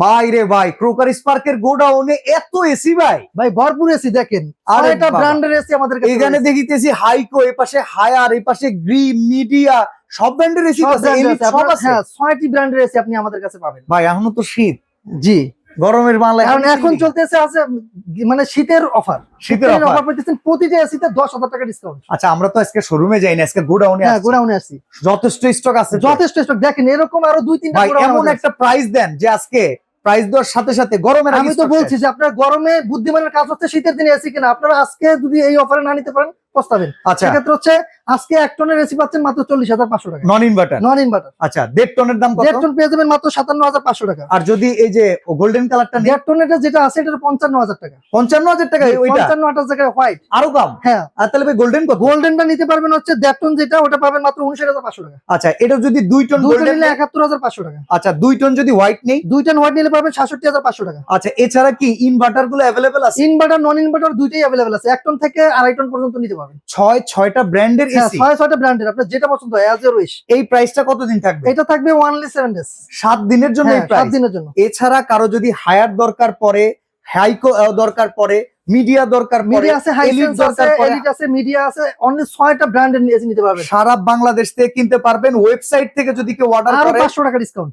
বাইরে ভাই ক্রোকার স্পার্কের গোডাউনে এত এসি ভাই ভাই ভরপুর এসি দেখেন, আরে ছয়টা বাবা। ব্র্যান্ডের এসি আমাদের কাছে এখানে রয়েছে। দেখিতেছি হাইকো, এ পাশে হায়ার, এ পাশে গ্রিম, মিডিয়া, সব ব্র্যান্ডের এসি সব আছে, brand এলিট আছে, সব আপনার- আছে। হ্যাঁ 6টি ব্র্যান্ডের এসি আপনি আমাদের কাছে পাবেন। ভাই এখনো তো শীত, জি, গরমের বাংলা কারণ এখন চলতেছে আছে মানে শীতের অফার। শীতের offer। অফার পেতেছেন, প্রতিটা এসিতে 10,000 টাকা ডিসকাউন্ট। আচ্ছা, আমরা তো আজকে শোরুমে যাই না, আজকে গোডাউনে হ্যাঁ আসছি। গোডাউনে আসছি, যথেষ্ট স্টক আছে তো? যথেষ্ট স্টক। দেখেন এরকম আরো 2-3টা ভাই গোডাউন এমন আমাদের একটা প্রাইস দেন যে আজকে প্রাইস দেওয়ার সাথে সাথে গরমের আগে আমি তো stock বলছি শেষ। যে আপনার গরমে বুদ্ধিমানের কাজ হচ্ছে শীতের দিনে এসি কিনা। আপনারা আজকে যদি এই অফারে না নিতে পারেন পস্তাবেন। আচ্ছা, সেক্ষেত্রে হচ্ছে আজকে 1 টনের এসি পাচ্ছেন মাত্র 40,500 টাকা, নন ইনভার্টার। নন ইনভার্টার। আচ্ছা, 1.5 টনের দাম কত? 1.5 টন পেয়ে যাবেন মাত্র 57,500 টাকা। আর যদি এই যে গোল্ডেন কালারটা নেই? 1.5 টনের যেটা আছে এটা 55,000 টাকা। 55,000 টাকা ওইটা? 55,000 টাকা হোয়াইট। আরো কম? হ্যাঁ, আর তাহলে ভাই গোল্ডেন কত? গোল্ডেনটা নিতে পারবেন হচ্ছে 1.5 টন যেটা, ওটা পাবেন মাত্র 59,500 টাকা। আচ্ছা, এটা যদি 2 টন 2 টন গোল্ডেন নিলে 71,500 টাকা। আচ্ছা 2 টন যদি হোয়াইট নেই? 2 টন হোয়াইট নিলে পাবেন 66,500 টাকা। আচ্ছা, এছাড়া কি ইনভার্টার গুলো অ্যাভেলেবেল আছে? ইনভার্টার নন ইনভার্টার দুইটাই अवेलेबल আছে। 1 টন থেকে 2.5 টন পর্যন্ত নিতে পারবেন। 6টা ব্র্যান্ডের হ্যাঁ, এসি। 6-6টা ব্র্যান্ডের, আপনার যেটা পছন্দ হয় অ্যাজ ইউর উইশ। এই প্রাইসটা কতদিন থাকবে? এটা থাকবে অনলি 7 ডেজ, 7 দিনের জন্য এই 7 প্রাইস। দিনের জন্য। এছাড়া কারো যদি হায়ার দরকার পড়ে, হাইকো দরকার পড়ে, মিডিয়া দরকার পড়ে, মিডিয়া আছে, এলিট হাইসেন্স আছে, দরকার পড়ে, এলিট আছে, মিডিয়া আছে, অনলি 6টা ব্র্যান্ডের এসি নিতে পারবেন। সারা বাংলাদেশ থেকে কিনতে পারবেন। ওয়েবসাইট থেকে যদি কেউ অর্ডার আর করে 500 টাকা ডিসকাউন্ট।